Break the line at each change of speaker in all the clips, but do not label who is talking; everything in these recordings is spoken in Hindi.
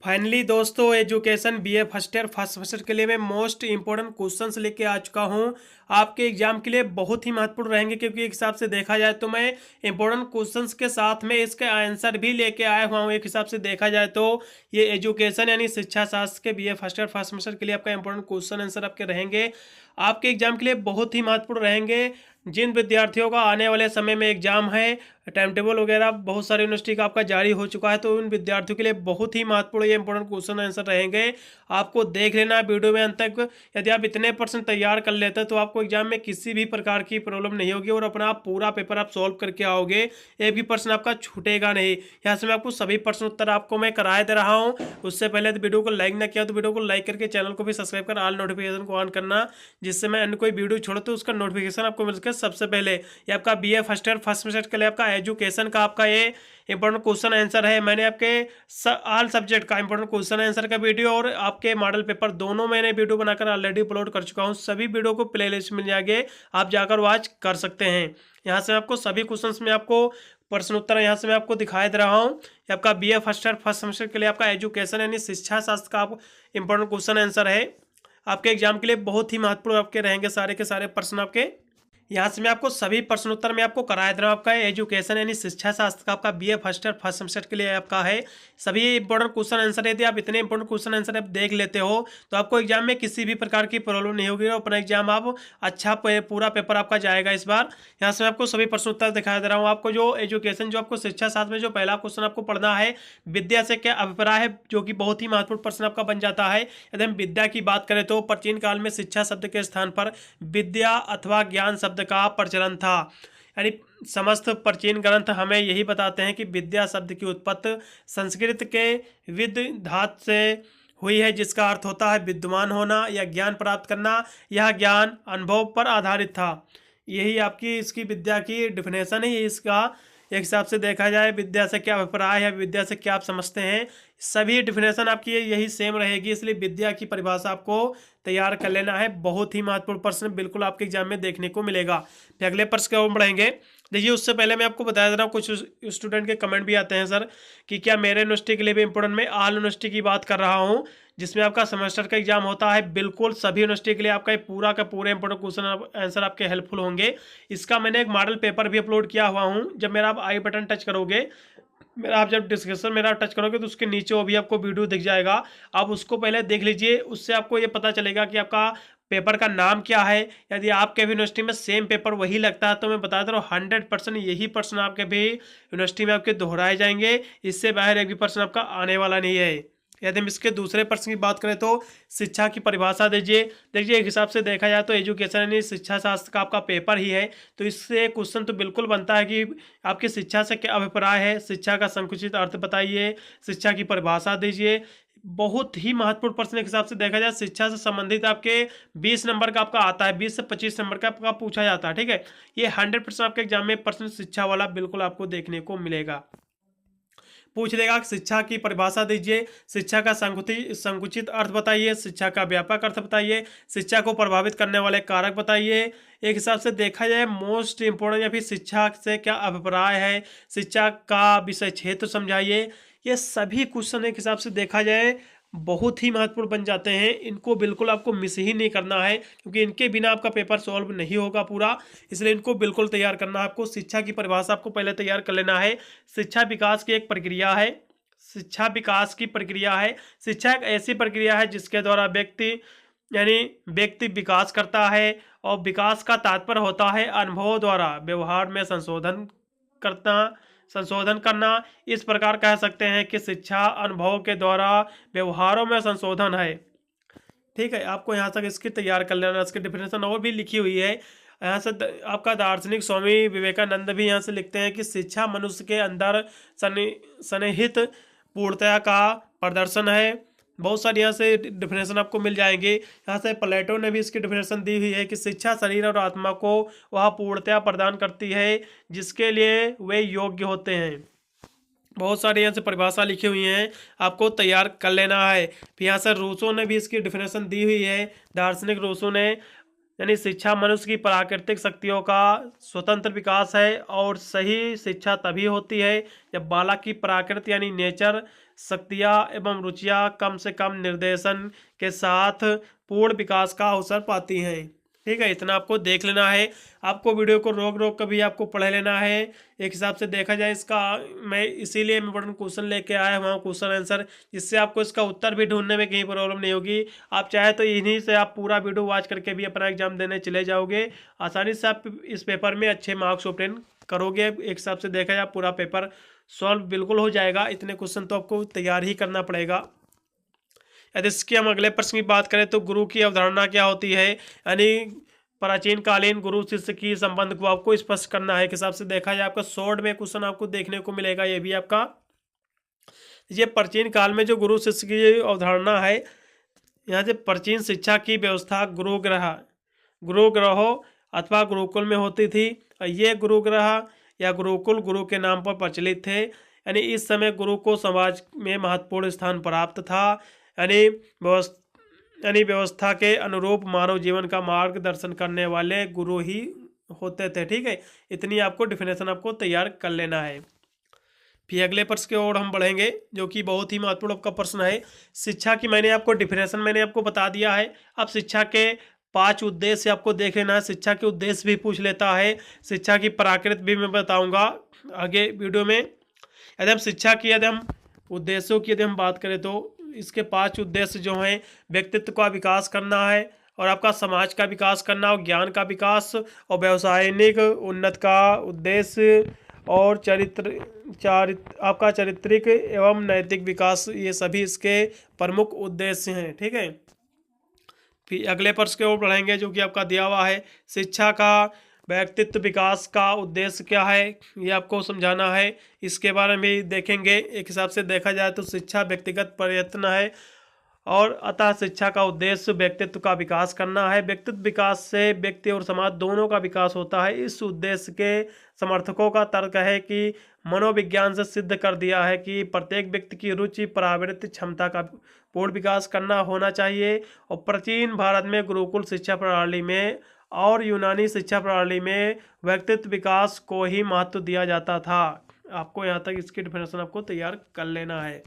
फाइनली दोस्तों education BA first year first semester के लिए मैं मोस्ट इंपॉर्टेंट क्वेश्चंस लेके आ चुका हूं। आपके एग्जाम के लिए बहुत ही महत्वपूर्ण रहेंगे क्योंकि एक हिसाब से देखा जाए तो मैं इंपॉर्टेंट क्वेश्चंस के साथ में इसके आंसर भी लेके आया हुआ हूं। एक हिसाब से देखा जाए तो ये एजुकेशन यानी शिक्षा शास्त्र के BA first year first semester के लिए आपका इंपॉर्टेंट क्वेश्चन आंसर आपके रहेंगे। आपके एग्जाम के लिए बहुत ही महत्वपूर्ण रहेंगे। जिन विद्यार्थियों का आने वाले समय में एग्जाम है, टाइम टेबल वगैरह बहुत सारी यूनिवर्सिटी का आपका जारी हो चुका है, तो उन विद्यार्थियों के लिए बहुत ही महत्वपूर्ण ये इंपॉर्टेंट क्वेश्चन आंसर रहेंगे। आपको देख लेना है वीडियो में अंत तक। यदि आप इतने परसेंट तैयार कर लेते हैं तो आपको एग्जाम में किसी भी प्रकार की प्रॉब्लम नहीं होगी और अपना पूरा पेपर आप सॉल्व करके आओगे। एक भी प्रश्न आपका छूटेगा नहीं। यहाँ से मैं आपको सभी प्रश्न उत्तर आपको मैं कराए दे रहा हूँ। उससे पहले तो वीडियो को लाइक ना किया तो वीडियो को लाइक करके चैनल को भी सब्सक्राइब कर ऑल नोटिफिकेशन को ऑन करना, जिससे मैं अन्य कोई वीडियो छोड़ो तो उसका नोटिफिकेशन आपको मिल सके सबसे पहले। ये आपका BA first year first semester के लिए आपका एजुकेशन का आपका ये इंपॉर्टेंट क्वेश्चन आंसर है। मैंने आपके ऑल सब्जेक्ट का इंपॉर्टेंट क्वेश्चन आंसर का वीडियो और आपके मॉडल पेपर दोनों मैंने वीडियो बनाकर ऑलरेडी अपलोड कर चुका हूं। सभी वीडियो को प्लेलिस्ट मिल जाएंगे, आप जाकर वॉच कर सकते हैं। यहाँ से आपको सभी क्वेश्चंस में आपको प्रश्न उत्तर यहाँ से मैं आपको दिखाई दे रहा हूँ। ये आपका BA first year first semester के लिए आपका एजुकेशन यानी शिक्षा शास्त्र का इंपॉर्टेंट क्वेश्चन आंसर है। आपके एग्जाम के लिए बहुत ही महत्वपूर्ण आपके रहेंगे सारे के सारे प्रश्न आपके। यहाँ से मैं आपको सभी प्रश्न उत्तर में आपको कराया दे रहा हूँ। आपका एजुकेशन यानी शिक्षा शास्त्र का आपका BA first year first semester के लिए आपका है सभी इंपॉर्टेंट क्वेश्चन आंसर। यदि आप इतने इंपॉर्टेंट क्वेश्चन आंसर आप देख लेते हो तो आपको एग्जाम में किसी भी प्रकार की प्रॉब्लम नहीं होगी और अपना एग्जाम आप अच्छा पूरा पेपर आपका जाएगा इस बार। यहाँ से मैं आपको सभी प्रश्न उत्तर दिखा दे रहा हूँ। आपको जो एजुकेशन जो आपको शिक्षा शास्त्र में जो पहला क्वेश्चन आपको पढ़ना है, विद्या से क्या अभिप्राय है, जो कि बहुत ही महत्वपूर्ण प्रश्न आपका बन जाता है। यदि हम विद्या की बात करें तो प्राचीन काल में शिक्षा शब्द के स्थान पर विद्या अथवा ज्ञान शब्द का प्रचलन था। यानी समस्त प्राचीन ग्रंथ हमें यही बताते हैं कि विद्या शब्द की उत्पत्ति संस्कृत के विद धातु से हुई है, जिसका अर्थ होता है विद्वान होना या ज्ञान प्राप्त करना। यह ज्ञान अनुभव पर आधारित था। यही आपकी इसकी विद्या की डिफिनेशन है। इसका एक हिसाब से देखा जाए विद्या से क्या अभिप्राय है, विद्या से क्या आप समझते हैं, सभी डिफिनेशन आपकी यही सेम रहेगी। इसलिए विद्या की परिभाषा आपको तैयार कर लेना है। बहुत ही महत्वपूर्ण प्रश्न बिल्कुल आपके एग्जाम में देखने को मिलेगा। फिर अगले प्रश्न की ओर बढ़ेंगे। देखिए उससे पहले मैं आपको बता दे रहा हूँ, कुछ स्टूडेंट के कमेंट भी आते हैं सर कि क्या मेरे यूनिवर्सिटी के लिए भी इंपॉर्टेंट। मैं ऑल यूनिवर्सिटी की बात कर रहा हूँ जिसमें आपका सेमेस्टर का एग्जाम होता है। बिल्कुल सभी यूनिवर्सिटी के लिए आपका पूरा का पूरे इंपॉर्टेंट क्वेश्चन आंसर आपके हेल्पफुल होंगे। इसका मैंने एक मॉडल पेपर भी अपलोड किया हुआ हूँ। जब मेरा आप आई बटन टच करोगे, मेरा आप जब डिस्क्रिप्शन मेरा टच करोगे तो उसके नीचे वो भी आपको वीडियो दिख जाएगा। आप उसको पहले देख लीजिए, उससे आपको ये पता चलेगा कि आपका पेपर का नाम क्या है। यदि आपके भी यूनिवर्सिटी में सेम पेपर वही लगता है तो मैं बता दे रहा हूँ 100% यही प्रश्न आपके भी यूनिवर्सिटी में आपके दोहराए जाएंगे। इससे बाहर एक भी प्रश्न आपका आने वाला नहीं है। यदि हम इसके दूसरे प्रश्न की बात करें तो शिक्षा की परिभाषा दीजिए। देखिए एक हिसाब से देखा जाए तो एजुकेशन यानी शिक्षा शास्त्र का आपका पेपर ही है, तो इससे क्वेश्चन तो बिल्कुल बनता है कि आपकी शिक्षा से क्या अभिप्राय है, शिक्षा का संकुचित अर्थ बताइए, शिक्षा की परिभाषा दीजिए। बहुत ही महत्वपूर्ण प्रश्न एक हिसाब से देखा जाए शिक्षा से संबंधित आपके 20 नंबर का आपका आता है, 20 से 25 नंबर का आपका पूछा जाता है। ठीक है, ये 100% आपके एग्जाम में प्रश्न शिक्षा वाला बिल्कुल आपको देखने को मिलेगा। पूछ लेगा शिक्षा की परिभाषा दीजिए, शिक्षा का संकुचित अर्थ बताइए, शिक्षा का व्यापक अर्थ बताइए, शिक्षा को प्रभावित करने वाले कारक बताइए। एक हिसाब से देखा जाए मोस्ट इंपोर्टेंट या फिर शिक्षा से क्या अभिप्राय है, शिक्षा का विषय क्षेत्र समझाइए। ये सभी क्वेश्चन एक हिसाब से देखा जाए बहुत ही महत्वपूर्ण बन जाते हैं। इनको बिल्कुल आपको मिस ही नहीं करना है क्योंकि इनके बिना आपका पेपर सॉल्व नहीं होगा पूरा। इसलिए इनको बिल्कुल तैयार करना है आपको। शिक्षा की परिभाषा आपको पहले तैयार कर लेना है। शिक्षा विकास की एक प्रक्रिया है। शिक्षा विकास की प्रक्रिया है। शिक्षा एक ऐसी प्रक्रिया है जिसके द्वारा व्यक्ति विकास करता है और विकास का तात्पर्य होता है अनुभव द्वारा व्यवहार में संशोधन करना। इस प्रकार कह सकते हैं कि शिक्षा अनुभव के द्वारा व्यवहारों में संशोधन है। ठीक है, आपको यहाँ तक इसकी तैयार कर लेना। इसकी डिफिनेशन और भी लिखी हुई है यहाँ से। आपका दार्शनिक स्वामी विवेकानंद भी यहाँ से लिखते हैं कि शिक्षा मनुष्य के अंदर सन्निहित पूर्णता का प्रदर्शन है। बहुत सारी यहाँ से डिफिनेशन आपको मिल जाएंगे। यहाँ से प्लेटो ने भी इसकी डिफिनेशन दी हुई है कि शिक्षा शरीर और आत्मा को वह पूर्णता प्रदान करती है जिसके लिए वे योग्य होते हैं। बहुत सारी यहाँ से परिभाषा लिखी हुई हैं, आपको तैयार कर लेना है। फिर यहाँ से रूसो ने भी इसकी डिफिनेशन दी हुई है। दार्शनिक रूसो ने यानी शिक्षा मनुष्य की प्राकृतिक शक्तियों का स्वतंत्र विकास है और सही शिक्षा तभी होती है जब बालक की प्राकृत यानी नेचर शक्तियाँ एवं रुचियाँ कम से कम निर्देशन के साथ पूर्ण विकास का अवसर पाती हैं। ठीक है, इतना आपको देख लेना है। आपको वीडियो को रोक रोक कर भी आपको पढ़ लेना है। एक हिसाब से देखा जाए इसका, मैं इसीलिए इम्पोर्टेंट क्वेश्चन लेके आया हूँ क्वेश्चन आंसर, जिससे आपको इसका उत्तर भी ढूंढने में कहीं प्रॉब्लम नहीं होगी। आप चाहे तो इन्हीं से आप पूरा वीडियो वॉच करके भी अपना एग्जाम देने चले जाओगे। आसानी से आप इस पेपर में अच्छे मार्क्स ऑब्टेन करोगे। एक हिसाब से देखा जाए पूरा पेपर सॉल्व बिल्कुल हो जाएगा। इतने क्वेश्चन तो आपको तैयार ही करना पड़ेगा। यदि इसके हम अगले प्रश्न की बात करें तो गुरु की अवधारणा क्या होती है, यानी प्राचीन कालीन गुरु शिष्य की संबंध को आपको स्पष्ट करना है। एक हिसाब से देखा जाए आपका शॉर्ट में क्वेश्चन आपको देखने को मिलेगा। ये भी आपका, ये प्राचीन काल में जो गुरु शिष्य की अवधारणा है, यहाँ से प्राचीन शिक्षा की व्यवस्था गुरुग्रहों अथवा गुरुकुल में होती थी। ये गुरुग्रह या गुरुकुल गुरु के नाम पर प्रचलित थे। यानी इस समय गुरु को समाज में महत्वपूर्ण स्थान प्राप्त था। यानी व्यवस्था के अनुरूप मानव जीवन का मार्गदर्शन करने वाले गुरु ही होते थे। ठीक है, इतनी आपको डिफिनेशन आपको तैयार कर लेना है। फिर अगले प्रश्न की ओर हम बढ़ेंगे, जो कि बहुत ही महत्वपूर्ण आपका प्रश्न है। शिक्षा की मैंने आपको डिफिनेशन मैंने आपको बता दिया है। अब शिक्षा के 5 उद्देश्य आपको देख लेना है। शिक्षा के उद्देश्य भी पूछ लेता है, शिक्षा की प्रकृति भी मैं बताऊंगा आगे वीडियो में। यदि हम शिक्षा की उद्देश्यों की यदि हम बात करें तो इसके 5 उद्देश्य जो हैं, व्यक्तित्व का विकास करना है और आपका समाज का विकास करना और ज्ञान का विकास और व्यवसायिक उन्नति का उद्देश्य और आपका चारित्रिक एवं नैतिक विकास, ये सभी इसके प्रमुख उद्देश्य हैं। ठीक है, फिर अगले प्रश्न की ओर बढ़ेंगे, जो कि आपका दिया हुआ है, शिक्षा का व्यक्तित्व विकास का उद्देश्य क्या है, ये आपको समझाना है। इसके बारे में भी देखेंगे। एक हिसाब से देखा जाए तो शिक्षा व्यक्तिगत प्रयत्न है और अतः शिक्षा का उद्देश्य व्यक्तित्व का विकास करना है। व्यक्तित्व विकास से व्यक्ति और समाज दोनों का विकास होता है। इस उद्देश्य के समर्थकों का तर्क है कि मनोविज्ञान से सिद्ध कर दिया है कि प्रत्येक व्यक्ति की रुचि प्रवृत्ति क्षमता का पूर्ण विकास करना होना चाहिए। और प्राचीन भारत में गुरुकुल शिक्षा प्रणाली में और यूनानी शिक्षा प्रणाली में व्यक्तित्व विकास को ही महत्व दिया जाता था। आपको यहाँ तक इसकी डिफिनेशन आपको तैयार कर लेना है।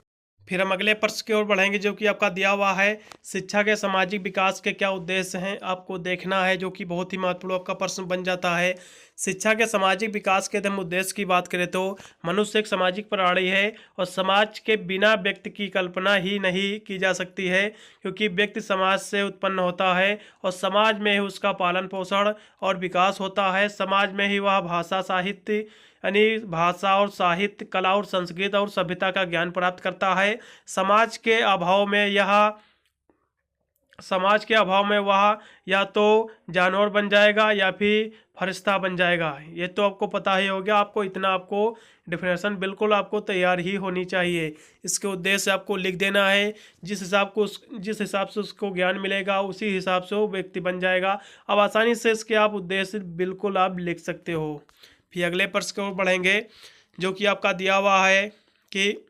फिर हम अगले प्रश्न की ओर बढ़ेंगे, जो कि आपका दिया हुआ है, शिक्षा के सामाजिक विकास के क्या उद्देश्य हैं, आपको देखना है, जो कि बहुत ही महत्वपूर्ण आपका प्रश्न बन जाता है। शिक्षा के सामाजिक विकास के हम उद्देश्य की बात करें तो मनुष्य एक सामाजिक प्राणी है और समाज के बिना व्यक्ति की कल्पना ही नहीं की जा सकती है, क्योंकि व्यक्ति समाज से उत्पन्न होता है और समाज में ही उसका पालन पोषण और विकास होता है। समाज में ही वह भाषा साहित्य यानी भाषा और साहित्य, कला और संस्कृत और सभ्यता का ज्ञान प्राप्त करता है। समाज के अभाव में वह या तो जानवर बन जाएगा या फिर फरिश्ता बन जाएगा। ये तो आपको पता ही हो गया। आपको इतना आपको डिफिनेशन बिल्कुल आपको तैयार ही होनी चाहिए। इसके उद्देश्य आपको लिख देना है। जिस हिसाब से उसको ज्ञान मिलेगा उसी हिसाब से वो व्यक्ति बन जाएगा। अब आसानी से इसके आप उद्देश्य बिल्कुल आप लिख सकते हो। फिर अगले प्रश्न की ओर बढ़ेंगे, जो कि आपका दिया हुआ है कि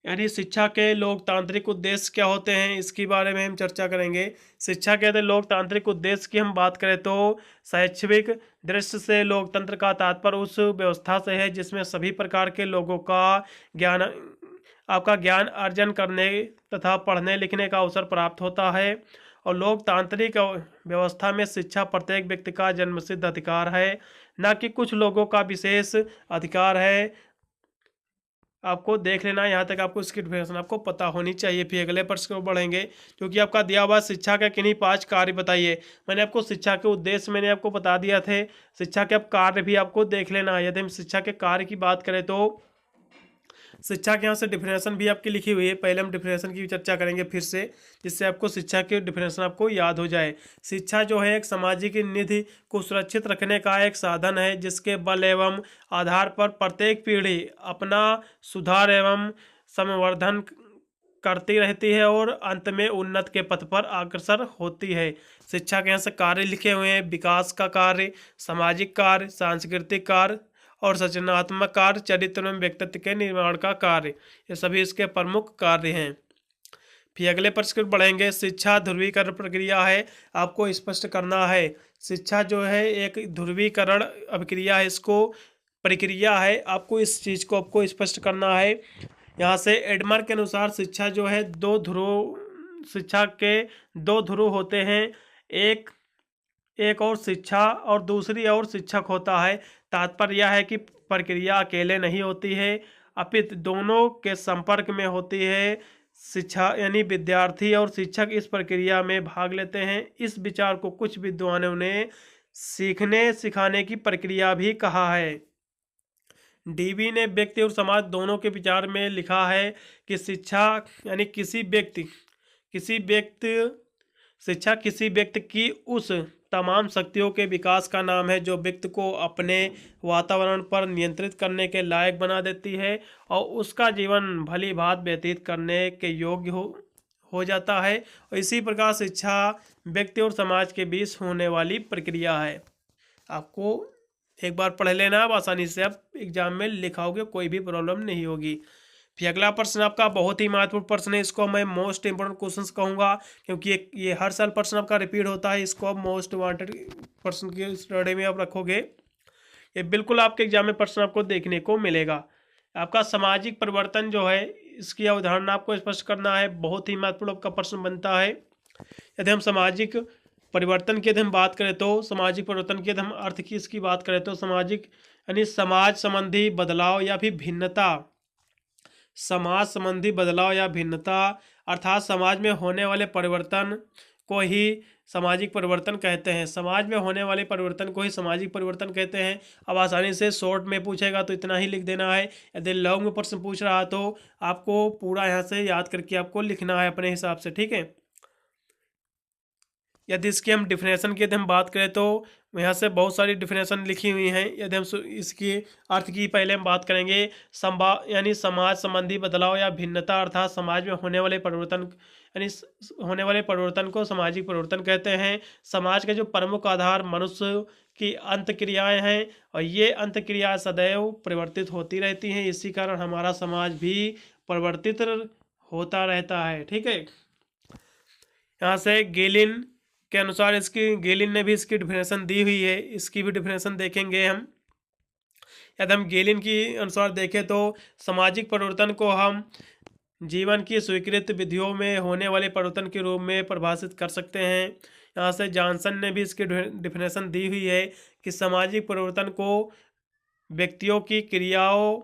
यानी शिक्षा के लोकतांत्रिक उद्देश्य क्या होते हैं, इसके बारे में हम चर्चा करेंगे। शिक्षा के लोकतांत्रिक उद्देश्य की हम बात करें तो शैक्षणिक दृष्टि से लोकतंत्र का तात्पर्य उस व्यवस्था से है जिसमें सभी प्रकार के लोगों का ज्ञान अर्जन करने तथा पढ़ने लिखने का अवसर प्राप्त होता है। और लोकतांत्रिक व्यवस्था में शिक्षा प्रत्येक व्यक्ति का जन्मसिद्ध अधिकार है, न कि कुछ लोगों का विशेष अधिकार है। आपको देख लेना, यहाँ तक आपको इसकी डिफिनेशन आपको पता होनी चाहिए। फिर अगले प्रश्न को बढ़ेंगे, क्योंकि आपका दिया हुआ शिक्षा का किन्हीं 5 कार्य बताइए। मैंने आपको शिक्षा के उद्देश्य मैंने आपको बता दिया थे। शिक्षा के अब कार्य भी आपको देख लेना है। यदि हम शिक्षा के कार्य की बात करें तो शिक्षा के यहाँ से डिफिनेशन भी आपकी लिखी हुई है। पहले हम डिफिनेशन की चर्चा करेंगे फिर से, जिससे आपको शिक्षा के डिफिनेशन आपको याद हो जाए। शिक्षा जो है एक सामाजिक निधि को सुरक्षित रखने का एक साधन है, जिसके बल एवं आधार पर प्रत्येक पीढ़ी अपना सुधार एवं संवर्धन करती रहती है और अंत में उन्नति के पथ पर अग्रसर होती है। शिक्षा के यहाँ से कार्य लिखे हुए हैं: विकास का कार्य, सामाजिक कार्य, सांस्कृतिक कार्य और सृजनात्मक कार्य, चरित्र एवं व्यक्तित्व के निर्माण का कार्य। ये सभी इसके प्रमुख कार्य हैं। फिर अगले प्रश्न पर बढ़ेंगे। शिक्षा ध्रुवीकरण प्रक्रिया है, आपको स्पष्ट करना है। शिक्षा जो है एक ध्रुवीकरण अभिक्रिया है, इसको प्रक्रिया है, आपको इस चीज़ को आपको स्पष्ट करना है। यहाँ से एडमर के अनुसार शिक्षा जो है शिक्षा के दो ध्रुव होते हैं, एक एक और शिक्षा और दूसरी और शिक्षक होता है। तात्पर्य यह है कि प्रक्रिया अकेले नहीं होती है, अपितु दोनों के संपर्क में होती है। शिक्षा यानी विद्यार्थी और शिक्षक इस प्रक्रिया में भाग लेते हैं। इस विचार को कुछ विद्वानों ने सीखने सिखाने की प्रक्रिया भी कहा है। डीबी ने व्यक्ति और समाज दोनों के विचार में लिखा है कि शिक्षा यानी शिक्षा किसी व्यक्ति की उस तमाम शक्तियों के विकास का नाम है जो व्यक्ति को अपने वातावरण पर नियंत्रित करने के लायक बना देती है और उसका जीवन भली भांति व्यतीत करने के योग्य हो जाता है। और इसी प्रकार शिक्षा व्यक्ति और समाज के बीच होने वाली प्रक्रिया है। आपको एक बार पढ़ लेना, आप आसानी से आप एग्जाम में लिखाओगे, कोई भी प्रॉब्लम नहीं होगी। फिर अगला प्रश्न आपका बहुत ही महत्वपूर्ण प्रश्न है, इसको मैं मोस्ट इंपोर्टेंट क्वेश्चंस कहूँगा क्योंकि ये हर साल प्रश्न आपका रिपीट होता है। इसको आप मोस्ट वांटेड प्रश्न की स्टडी में आप रखोगे, ये बिल्कुल आपके एग्जाम में प्रश्न आपको देखने को मिलेगा। आपका सामाजिक परिवर्तन जो है इसकी अवधारणा आपको स्पष्ट करना है, बहुत ही महत्वपूर्ण आपका प्रश्न बनता है। यदि हम सामाजिक परिवर्तन की यदि हम बात करें तो सामाजिक परिवर्तन की यदि हम अर्थ की इसकी बात करें तो सामाजिक यानी समाज संबंधी बदलाव या फिर भिन्नता, समाज संबंधी बदलाव या भिन्नता अर्थात समाज में होने वाले परिवर्तन को ही सामाजिक परिवर्तन कहते हैं। समाज में होने वाले परिवर्तन को ही सामाजिक परिवर्तन कहते हैं। अब आसानी से शॉर्ट में पूछेगा तो इतना ही लिख देना है, यदि लॉन्ग में प्रश्न पूछ रहा तो आपको पूरा यहाँ से याद करके आपको लिखना है अपने हिसाब से, ठीक है। यदि इसकी हम डिफिनेशन की यदि हम बात करें तो यहाँ से बहुत सारी डिफिनेशन लिखी हुई हैं। यदि हम इसकी अर्थ की पहले हम बात करेंगे, यानी समाज संबंधी बदलाव या भिन्नता अर्थात समाज में होने वाले परिवर्तन यानी होने वाले परिवर्तन को सामाजिक परिवर्तन कहते हैं। समाज के जो प्रमुख आधार मनुष्य की अंत क्रियाएँ हैं और ये अंत क्रियाएँ सदैव परिवर्तित होती रहती हैं, इसी कारण हमारा समाज भी परिवर्तित होता रहता है, ठीक है। यहाँ से गेलिन के अनुसार गेलिन ने भी इसकी डिफिनेशन दी हुई है, इसकी भी डिफिनेशन देखेंगे हम। यदि हम गेलिन की अनुसार देखें तो सामाजिक परिवर्तन को हम जीवन की स्वीकृत विधियों में होने वाले परिवर्तन के रूप में परिभाषित कर सकते हैं। यहाँ से जॉनसन ने भी इसकी डिफिनेशन दी हुई है कि सामाजिक परिवर्तन को व्यक्तियों की क्रियाओं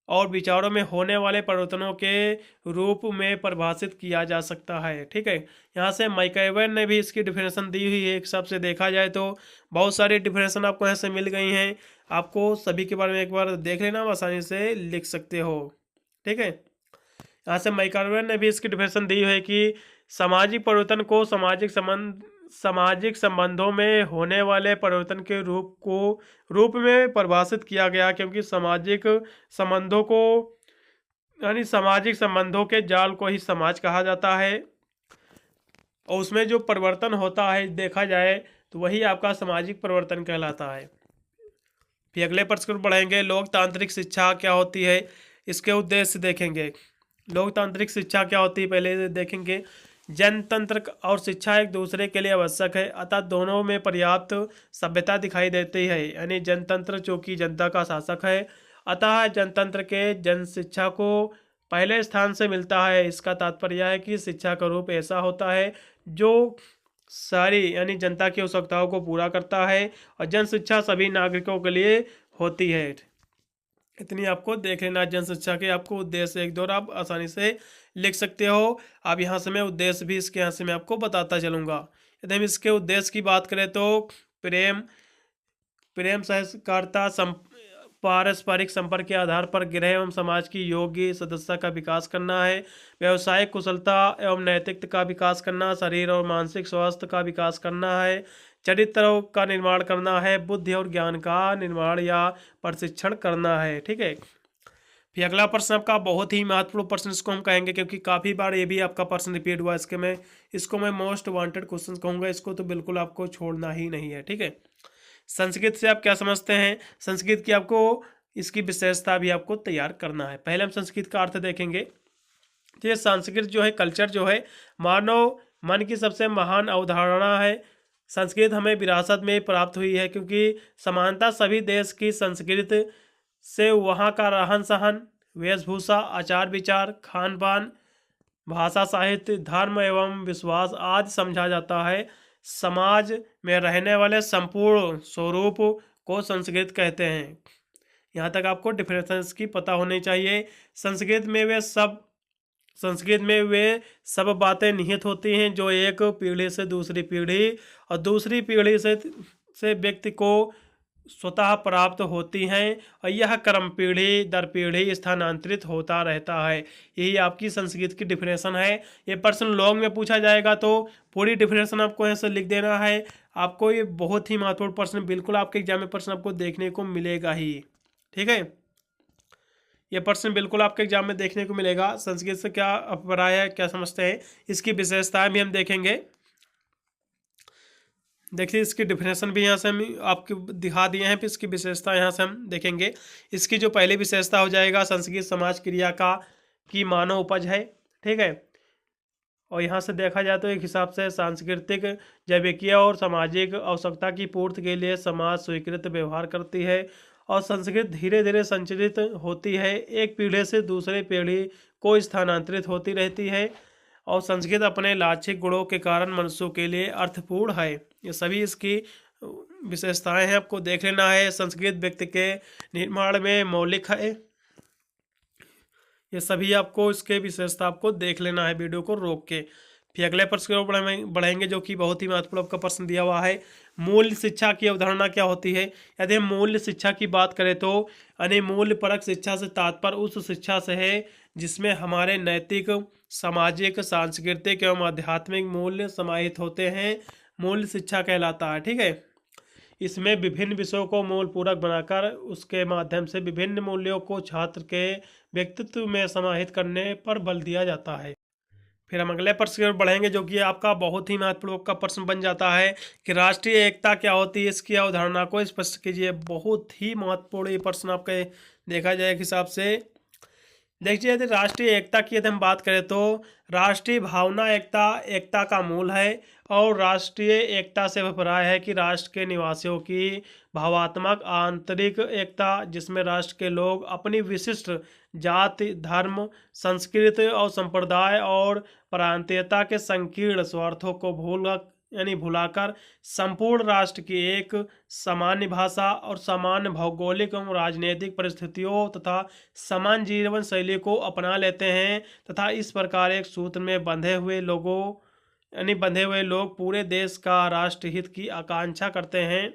और विचारों में होने वाले परिवर्तनों के रूप में परिभाषित किया जा सकता है, ठीक है। यहाँ से मैकइवर ने भी इसकी डिफिनेशन दी हुई है। एक हिसाब से देखा जाए तो बहुत सारी डिफिनेशन आपको यहाँ से मिल गई हैं, आपको सभी के बारे में एक बार देख लेना, आसानी से लिख सकते हो, ठीक है। यहाँ से मैकइवर ने भी इसकी डिफिनेशन दी है कि सामाजिक परिवर्तन को सामाजिक संबंधों में होने वाले परिवर्तन के रूप में परिभाषित किया गया, क्योंकि सामाजिक संबंधों के जाल को ही समाज कहा जाता है और उसमें जो परिवर्तन होता है देखा जाए तो वही आपका सामाजिक परिवर्तन कहलाता है। फिर अगले प्रश्न को पढ़ेंगे, लोकतांत्रिक शिक्षा क्या होती है, इसके उद्देश्य देखेंगे। लोकतांत्रिक शिक्षा क्या होती है पहले देखेंगे। जनतंत्र और शिक्षा एक दूसरे के लिए आवश्यक है, अतः दोनों में पर्याप्त सभ्यता दिखाई देती है। यानी जनतंत्र चूँकि जनता का शासक है, अतः जनतंत्र के जन शिक्षा को पहले स्थान से मिलता है। इसका तात्पर्य है कि शिक्षा का रूप ऐसा होता है जो सारी यानी जनता की आवश्यकताओं को पूरा करता है और जन शिक्षा सभी नागरिकों के लिए होती है। इतनी आपको देख लेना जन शिक्षा के आपको उद्देश्य एक दो आप आसानी से लिख सकते हो। अब यहाँ से मैं उद्देश्य भी इसके यहाँ से मैं आपको बताता चलूँगा। यदि हम इसके उद्देश्य की बात करें तो प्रेम सहकारिता पारस्परिक संपर्क के आधार पर गृह एवं समाज की योग्य सदस्यता का विकास करना है, व्यवसायिक कुशलता एवं नैतिकता का विकास करना, शरीर और मानसिक स्वास्थ्य का विकास करना है, चरित्र का निर्माण करना है, बुद्धि और ज्ञान का निर्माण या प्रशिक्षण करना है, ठीक है। फिर अगला प्रश्न आपका बहुत ही महत्वपूर्ण प्रश्न इसको हम कहेंगे क्योंकि काफ़ी बार ये भी आपका प्रश्न रिपीट हुआ, इसको मैं मोस्ट वांटेड क्वेश्चन कहूँगा, इसको तो बिल्कुल आपको छोड़ना ही नहीं है, ठीक है। संस्कृत से आप क्या समझते हैं, संस्कृत की आपको इसकी विशेषता भी आपको तैयार करना है। पहले हम संस्कृत का अर्थ देखेंगे। तो ये संस्कृत जो है कल्चर जो है मानव मन की सबसे महान अवधारणा है। संस्कृत हमें विरासत में प्राप्त हुई है क्योंकि समानता सभी देश की संस्कृत से वहाँ का रहन सहन, वेशभूषा, आचार विचार, खान पान, भाषा, साहित्य, धर्म एवं विश्वास आदि समझा जाता है। समाज में रहने वाले संपूर्ण स्वरूप को संस्कृत कहते हैं। यहाँ तक आपको डिफरेंसेस की पता होनी चाहिए। संस्कृत में वे सब बातें निहित होती हैं जो एक पीढ़ी से दूसरी पीढ़ी और दूसरी पीढ़ी से व्यक्ति को स्वतः प्राप्त होती हैं और यह क्रम पीढ़ी दर पीढ़ी स्थानांतरित होता रहता है। यही आपकी संस्कृत की डिफिनेशन है। ये प्रश्न लॉन्ग में पूछा जाएगा तो पूरी डिफिनेशन आपको ऐसे लिख देना है। आपको ये बहुत ही महत्वपूर्ण प्रश्न बिल्कुल आपके एग्जाम में प्रश्न आपको देखने को मिलेगा ही। ठीक है, ये प्रश्न बिल्कुल आपके एग्जाम में देखने को मिलेगा। संस्कृत से क्या अभिप्राय है, क्या समझते हैं, इसकी विशेषताएं भी हम देखेंगे। देखिए इसकी डिफिनेशन भी यहाँ से हम आपको दिखा दिए हैं, फिर इसकी विशेषता यहाँ से हम देखेंगे। इसकी जो पहली विशेषता हो जाएगा, संस्कृत समाज क्रिया की मानव उपज है। ठीक है, और यहाँ से देखा जाए तो एक हिसाब से सांस्कृतिक, जैविकीय और सामाजिक आवश्यकता की पूर्ति के लिए समाज स्वीकृत व्यवहार करती है और संस्कृत धीरे धीरे संचरित होती है, एक पीढ़ी से दूसरे पीढ़ी को स्थानांतरित होती रहती है और संस्कृत अपने लाक्षिक गुणों के कारण मनुष्यों के लिए अर्थपूर्ण है। ये सभी इसकी विशेषताएं हैं, आपको देख लेना है। संस्कृत व्यक्ति के निर्माण में मौलिक है। ये सभी आपको इसके विशेषता आपको देख लेना है वीडियो को रोक के। फिर अगले प्रश्न की ओर बढ़ेंगे जो कि बहुत ही महत्वपूर्ण आपका प्रश्न दिया हुआ है। मूल्य शिक्षा की अवधारणा क्या होती है? यदि हम मूल्य शिक्षा की बात करें तो यानी मूल्य परक शिक्षा से तात्पर्य उस शिक्षा से है जिसमें हमारे नैतिक, सामाजिक, सांस्कृतिक एवं आध्यात्मिक मूल्य समाहित होते हैं, मूल्य शिक्षा कहलाता है। ठीक है, इसमें विभिन्न विषयों को मूल पूरक बनाकर उसके माध्यम से विभिन्न मूल्यों को छात्र के व्यक्तित्व में समाहित करने पर बल दिया जाता है। फिर हम अगले प्रश्न की ओर बढ़ेंगे जो कि आपका बहुत ही महत्वपूर्ण का प्रश्न बन जाता है कि राष्ट्रीय एकता क्या होती है, इसकी अवधारणा को स्पष्ट कीजिए। बहुत ही महत्वपूर्ण ये प्रश्न आपके देखा जाए एक हिसाब से। देखिए यदि राष्ट्रीय एकता की यदि हम बात करें तो राष्ट्रीय भावना एकता का मूल है और राष्ट्रीय एकता से अभिप्राय है कि राष्ट्र के निवासियों की भावात्मक आंतरिक एकता, जिसमें राष्ट्र के लोग अपनी विशिष्ट जाति, धर्म, संस्कृति और संप्रदाय और प्रांतीयता के संकीर्ण स्वार्थों को भुलाकर संपूर्ण राष्ट्र की एक सामान्य भाषा और सामान्य भौगोलिक एवं राजनीतिक परिस्थितियों तथा समान जीवन शैली को अपना लेते हैं तथा इस प्रकार एक सूत्र में बंधे हुए लोग पूरे देश का राष्ट्रहित की आकांक्षा करते हैं।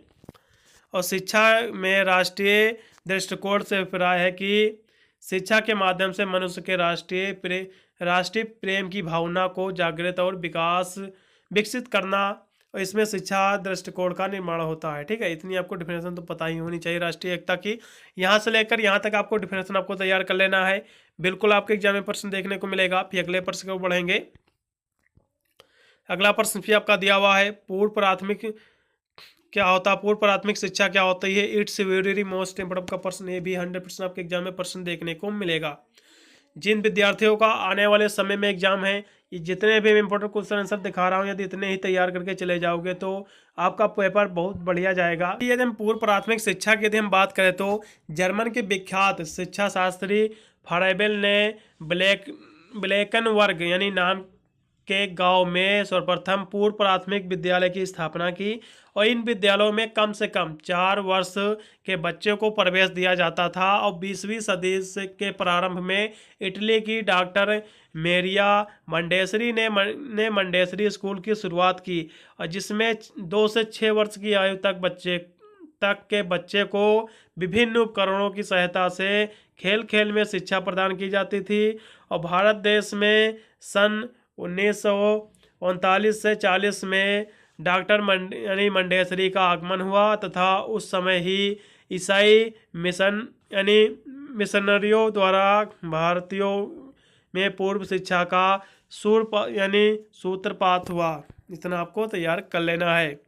और शिक्षा में राष्ट्रीय दृष्टिकोण से अभिप्राय है कि शिक्षा के माध्यम से मनुष्य के राष्ट्रीय प्रेम की भावना को जागृत और विकसित करना, और इसमें शिक्षा दृष्टिकोण का निर्माण होता है। ठीक है, इतनी आपको डिफिनेशन तो पता ही होनी चाहिए राष्ट्रीय एकता की। यहाँ से लेकर यहाँ तक आपको डिफिनेशन आपको तैयार कर लेना है, बिल्कुल आपके एग्जाम में प्रश्न देखने को मिलेगा। फिर अगले प्रश्न को बढ़ेंगे। अगला प्रश्न फिर आपका दिया हुआ है, पूर्व प्राथमिक क्या होता है, पूर्व प्राथमिक शिक्षा क्या होती है। इट्स वेरी मोस्ट इंपोर्टेंट का प्रश्न, ये भी 100% आपके एग्जाम में प्रश्न देखने को मिलेगा। जिन विद्यार्थियों का आने वाले समय में एग्जाम है, ये जितने भी इंपोर्टेंट क्वेश्चन आंसर दिखा रहा हूँ, यदि इतने ही तैयार करके चले जाओगे तो आपका पेपर बहुत बढ़िया जाएगा। यदि हम पूर्व प्राथमिक शिक्षा की यदि हम बात करें तो जर्मन के विख्यात शिक्षा शास्त्री फारेबेल ने ब्लैकेनवर्ग यानी नाम के गांव में सर्वप्रथम पूर्व प्राथमिक विद्यालय की स्थापना की और इन विद्यालयों में कम से कम 4 वर्ष के बच्चे को प्रवेश दिया जाता था। और 20वीं सदी के प्रारंभ में इटली की डॉक्टर मेरिया मंडेसरी ने मंडेसरी स्कूल की शुरुआत की और जिसमें 2 से 6 वर्ष की आयु तक के बच्चे को विभिन्न उपकरणों की सहायता से खेल खेल में शिक्षा प्रदान की जाती थी। और भारत देश में सन 1939 से 40 में डॉक्टर मंडेसरी का आगमन हुआ तथा उस समय ही ईसाई मिशनरियों द्वारा भारतीयों में पूर्व शिक्षा का सूत्रपात हुआ। इतना आपको तैयार कर लेना है।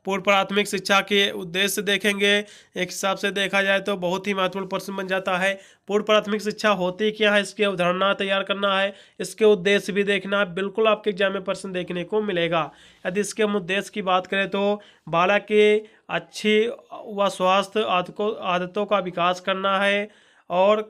पूर्व प्राथमिक शिक्षा के उद्देश्य देखेंगे, एक हिसाब से देखा जाए तो बहुत ही महत्वपूर्ण प्रश्न बन जाता है। पूर्व प्राथमिक शिक्षा होती क्या है, इसकी अवधारणा तैयार करना है, इसके उद्देश्य भी देखना है, बिल्कुल आपके एग्जाम में प्रश्न देखने को मिलेगा। यदि इसके हम उद्देश्य की बात करें तो बालक के अच्छी व स्वास्थ्य आदतों का विकास करना है और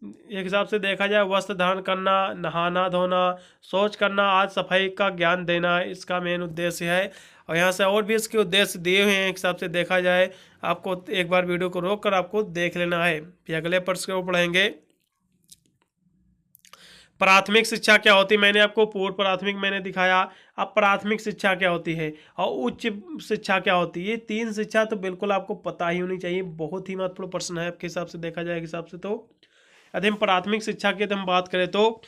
एक हिसाब से देखा जाए वस्त्र धारण करना, नहाना धोना, शौच करना, आज सफाई का ज्ञान देना इसका मेन उद्देश्य है। और यहाँ से और भी इसके उद्देश्य दिए हुए हैं, एक हिसाब से देखा जाए आपको एक बार वीडियो को रोक कर आपको देख लेना है। फिर अगले प्रश्न को पढ़ेंगे। प्राथमिक शिक्षा क्या होती है? मैंने आपको पूर्व प्राथमिक मैंने दिखाया, अब प्राथमिक शिक्षा क्या होती है और उच्च शिक्षा क्या होती है। ये तीन शिक्षा तो बिल्कुल आपको पता ही होनी चाहिए, बहुत ही महत्वपूर्ण प्रश्न है आपके हिसाब से देखा जाए हिसाब से। तो यदि हम प्राथमिक शिक्षा की हम बात करें तो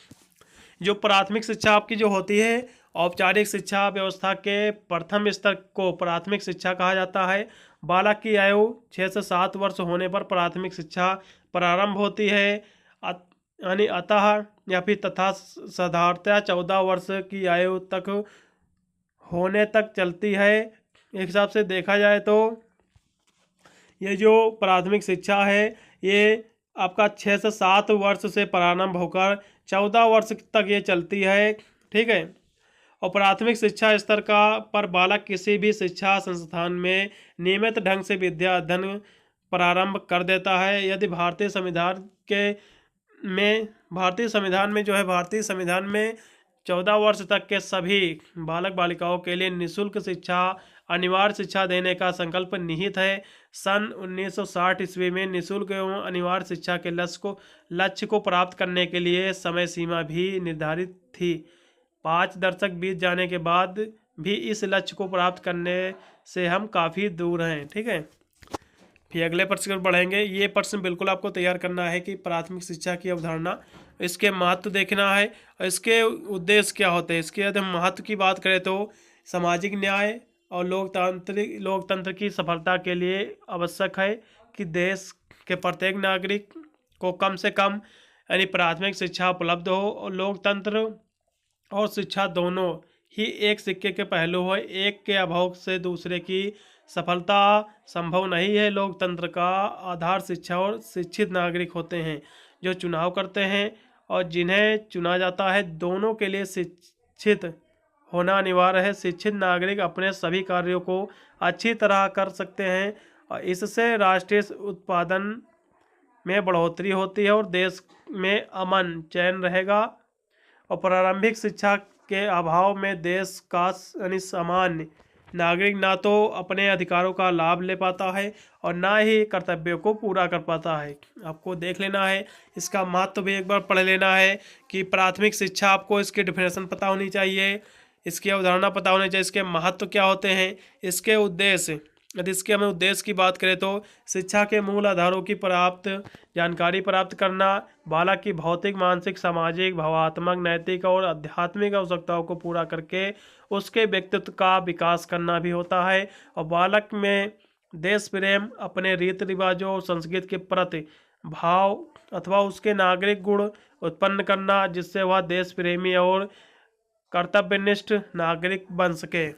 जो प्राथमिक शिक्षा आपकी जो होती है, औपचारिक शिक्षा व्यवस्था के प्रथम स्तर को प्राथमिक शिक्षा कहा जाता है। बालक की आयु 6 से 7 वर्ष होने पर प्राथमिक शिक्षा प्रारंभ होती है, यानी अतः या फिर तथा साधारणतः 14 वर्ष की आयु तक होने तक चलती है। एक हिसाब से देखा जाए तो ये जो प्राथमिक शिक्षा है ये आपका 6 से 7 वर्ष से प्रारंभ होकर 14 वर्ष तक ये चलती है, ठीक है। और प्राथमिक शिक्षा स्तर का पर बालक किसी भी शिक्षा संस्थान में नियमित ढंग से विद्या अध्ययन प्रारंभ कर देता है। यदि भारतीय संविधान में जो है भारतीय संविधान में 14 वर्ष तक के सभी बालक बालिकाओं के लिए निःशुल्क शिक्षा अनिवार्य शिक्षा देने का संकल्प निहित है। सन 1960 ईस्वी में निःशुल्क एवं अनिवार्य शिक्षा के लक्ष्य को प्राप्त करने के लिए समय सीमा भी निर्धारित थी। 5 दशक बीत जाने के बाद भी इस लक्ष्य को प्राप्त करने से हम काफ़ी दूर हैं, ठीक है। फिर अगले प्रश्न पर बढ़ेंगे। ये प्रश्न बिल्कुल आपको तैयार करना है कि प्राथमिक शिक्षा की अवधारणा, इसके महत्व देखना है और इसके उद्देश्य क्या होते हैं। इसके यदि हम महत्व की बात करें तो सामाजिक न्याय और लोकतंत्र की सफलता के लिए आवश्यक है कि देश के प्रत्येक नागरिक को कम से कम यानी प्राथमिक शिक्षा उपलब्ध हो। और लोकतंत्र और शिक्षा दोनों ही एक सिक्के के पहलू हो, एक के अभाव से दूसरे की सफलता संभव नहीं है। लोकतंत्र का आधार शिक्षा और शिक्षित नागरिक होते हैं जो चुनाव करते हैं और जिन्हें चुना जाता है। दोनों के लिए शिक्षित होना अनिवार्य है। शिक्षित नागरिक अपने सभी कार्यों को अच्छी तरह कर सकते हैं और इससे राष्ट्रीय उत्पादन में बढ़ोतरी होती है और देश में अमन चैन रहेगा। और प्रारंभिक शिक्षा के अभाव में देश का यानी सामान्य नागरिक ना तो अपने अधिकारों का लाभ ले पाता है और ना ही कर्तव्यों को पूरा कर पाता है। आपको देख लेना है, इसका महत्व भी एक बार पढ़ लेना है कि प्राथमिक शिक्षा आपको इसकी डिफिनेशन पता होनी चाहिए, इसकी अवधारणा पता होनी चाहिए, इसके महत्व क्या होते हैं, इसके उद्देश्य। यदि इसके हमें उद्देश्य की बात करें तो शिक्षा के मूल आधारों की जानकारी प्राप्त करना, बालक की भौतिक मानसिक सामाजिक भावात्मक नैतिक और आध्यात्मिक आवश्यकताओं को पूरा करके उसके व्यक्तित्व का विकास करना भी होता है। और बालक में देश प्रेम, अपने रीति रिवाजों और संस्कृति के प्रति भाव अथवा उसके नागरिक गुण उत्पन्न करना जिससे वह देश प्रेमी और कर्तव्यनिष्ठ नागरिक बन सके।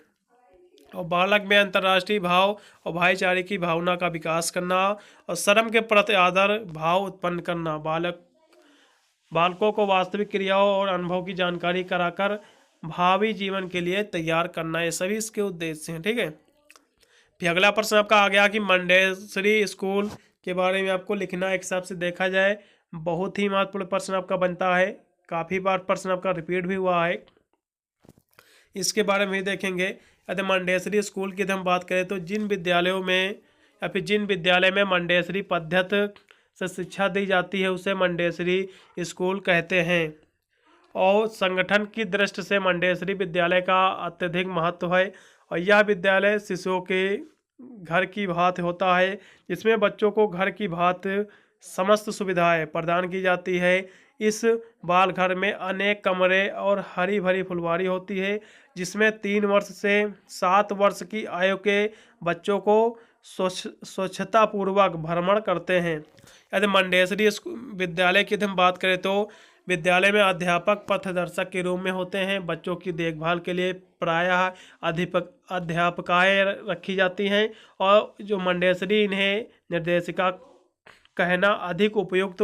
और बालक में अंतर्राष्ट्रीय भाव और भाईचारे की भावना का विकास करना और शर्म के प्रति आदर भाव उत्पन्न करना। बालकों को वास्तविक क्रियाओं और अनुभव की जानकारी कराकर भावी जीवन के लिए तैयार करना, ये सभी इसके उद्देश्य हैं, ठीक है। फिर अगला प्रश्न आपका आ गया कि मंडेसरी स्कूल के बारे में आपको लिखना। एक हिसाब से देखा जाए बहुत ही महत्वपूर्ण प्रश्न आपका बनता है, काफ़ी बार प्रश्न आपका रिपीट भी हुआ है, इसके बारे में भी देखेंगे। यदि मंडेसरी स्कूल की हम बात करें तो जिन विद्यालयों में या फिर जिन विद्यालय में मंडेसरी पद्धति से शिक्षा दी जाती है उसे मंडेसरी स्कूल कहते हैं। और संगठन की दृष्टि से मंडेसरी विद्यालय का अत्यधिक महत्व है और यह विद्यालय शिशुओं के घर की भांति होता है जिसमें बच्चों को घर की भांति समस्त सुविधाएं प्रदान की जाती है। इस बाल घर में अनेक कमरे और हरी भरी फुलवारी होती है जिसमें 3 वर्ष से 7 वर्ष की आयु के बच्चों को स्वच्छता पूर्वक भ्रमण करते हैं। यदि मंडेसरी विद्यालय की हम बात करें तो विद्यालय में अध्यापक पथदर्शक के रूप में होते हैं। बच्चों की देखभाल के लिए प्रायः अध्यापकाएँ रखी जाती हैं और जो मंडेसरी इन्हें निर्देशिका कहना अधिक उपयुक्त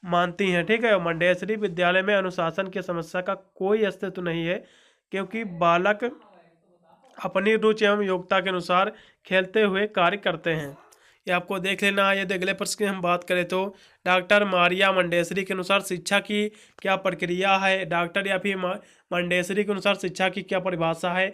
मानती हैं, ठीक है। मंडेसरी विद्यालय में अनुशासन की समस्या का कोई अस्तित्व नहीं है क्योंकि बालक अपनी रुचि एवं योग्यता के अनुसार खेलते हुए कार्य करते हैं। ये आपको देख लेना है। यदि अगले प्रश्न की हम बात करें तो डॉक्टर मारिया मंडेसरी के अनुसार शिक्षा की क्या प्रक्रिया है। डॉक्टर या फिर मंडेसरी के अनुसार शिक्षा की क्या परिभाषा है।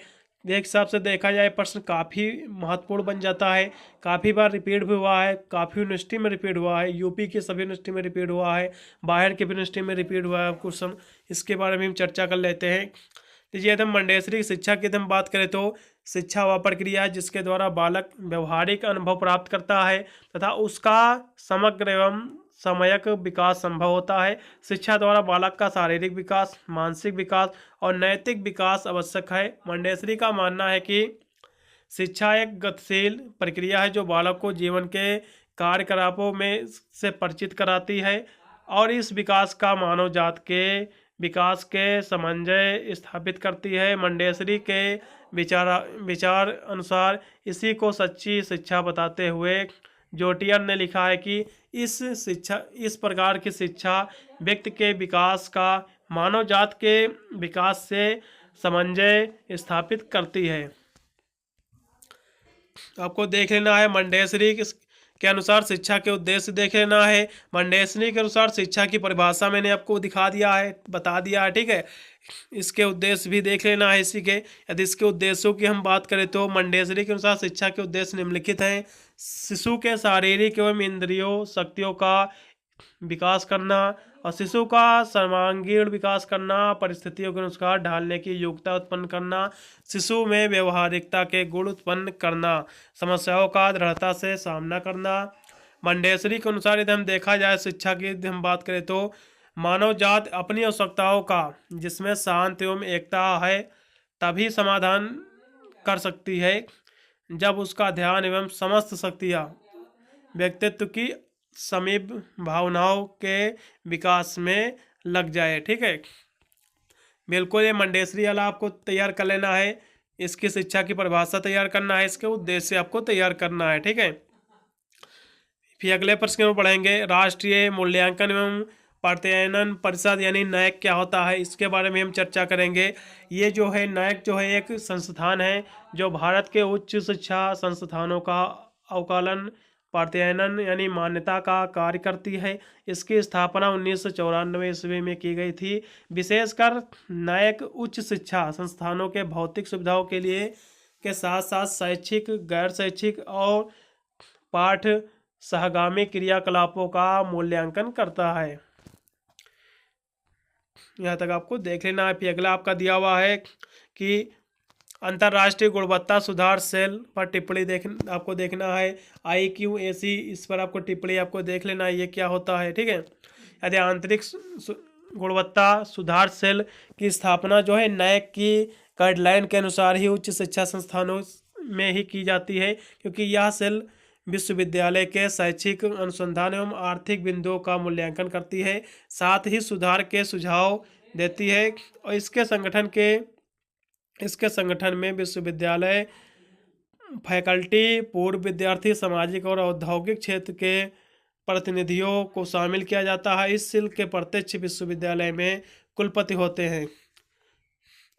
एक हिसाब से देखा जाए प्रश्न काफ़ी महत्वपूर्ण बन जाता है, काफ़ी बार रिपीट भी हुआ है, काफ़ी यूनिवर्सिटी में रिपीट हुआ है, यूपी की सभी यूनिवर्सिटी में रिपीट हुआ है, बाहर की भी यूनिवर्सिटी में रिपीट हुआ है क्वेश्चन। इसके बारे में हम चर्चा कर लेते हैं। लीजिए यदि हम मंडेसरी की शिक्षा की हम बात करें तो शिक्षा वह प्रक्रिया है जिसके द्वारा बालक व्यवहारिक अनुभव प्राप्त करता है तथा उसका समग्र एवं समयक विकास संभव होता है। शिक्षा द्वारा बालक का शारीरिक विकास, मानसिक विकास और नैतिक विकास आवश्यक है। मंडेसरी का मानना है कि शिक्षा एक गतिशील प्रक्रिया है जो बालक को जीवन के कार्यकलापों में से परिचित कराती है और इस विकास का मानव जात के विकास के समन्वय स्थापित करती है। मंडेसरी के विचार अनुसार इसी को सच्ची शिक्षा बताते हुए जोटियन ने लिखा है कि इस प्रकार की शिक्षा व्यक्ति के विकास का मानव जात के विकास से समन्वय स्थापित करती है। आपको देख लेना है मंडेसरी के अनुसार शिक्षा के उद्देश्य देख लेना है। मंडेसरी के अनुसार शिक्षा की परिभाषा मैंने आपको दिखा दिया है, बता दिया है, ठीक है। इसके उद्देश्य भी देख लेना है इसी के। यदि इसके उद्देश्यों की हम बात करें तो मंडेसरी के अनुसार शिक्षा के उद्देश्य निम्नलिखित हैं। शिशु के शारीरिक एवं इंद्रियों शक्तियों का विकास करना और शिशु का सर्वांगीण विकास करना, परिस्थितियों के अनुसार ढालने की योग्यता उत्पन्न करना, शिशु में व्यवहारिकता के गुण उत्पन्न करना, समस्याओं का दृढ़ता से सामना करना। मंडेसरी के अनुसार यदि हम देखा जाए शिक्षा की यदि हम बात करें तो मानव जात अपनी आवश्यकताओं का जिसमें शांत एवं एकता है तभी समाधान कर सकती है जब उसका ध्यान एवं समस्त शक्तियाँ व्यक्तित्व की समीप भावनाओं के विकास में लग जाए, ठीक है। बिल्कुल ये मंडेसरी वाला आपको तैयार कर लेना है। इसकी शिक्षा की परिभाषा तैयार करना है, इसके उद्देश्य आपको तैयार करना है, ठीक है। फिर अगले प्रश्न में पढ़ेंगे राष्ट्रीय मूल्यांकन एवं प्रत्ययन परिषद यानी नैक क्या होता है, इसके बारे में हम चर्चा करेंगे। ये जो है नैक जो है एक संस्थान है जो भारत के उच्च शिक्षा संस्थानों का अवकलन प्रत्ययन यानी मान्यता का कार्य करती है। इसकी स्थापना 1994 ईस्वी में की गई थी। विशेषकर नैक उच्च शिक्षा संस्थानों के भौतिक सुविधाओं के लिए के साथ साथ शैक्षिक, गैर शैक्षिक और पाठ सहगामी क्रियाकलापों का मूल्यांकन करता है। यहाँ तक आपको देख लेना है। फिर अगला आपका दिया हुआ है कि अंतर्राष्ट्रीय गुणवत्ता सुधार सेल पर टिप्पणी आपको देखना है। IQAC इस पर आपको टिप्पणी आपको देख लेना है, ये क्या होता है, ठीक है। यदि आंतरिक गुणवत्ता सुधार सेल की स्थापना जो है नैक की गाइडलाइन के अनुसार ही उच्च शिक्षा संस्थानों में ही की जाती है, क्योंकि यह सेल विश्वविद्यालय के शैक्षिक अनुसंधान एवं आर्थिक बिंदुओं का मूल्यांकन करती है, साथ ही सुधार के सुझाव देती है। और इसके संगठन में विश्वविद्यालय, फैकल्टी, पूर्व विद्यार्थी, सामाजिक और औद्योगिक क्षेत्र के प्रतिनिधियों को शामिल किया जाता है। इस सेल के प्रत्यक्ष विश्वविद्यालय में कुलपति होते हैं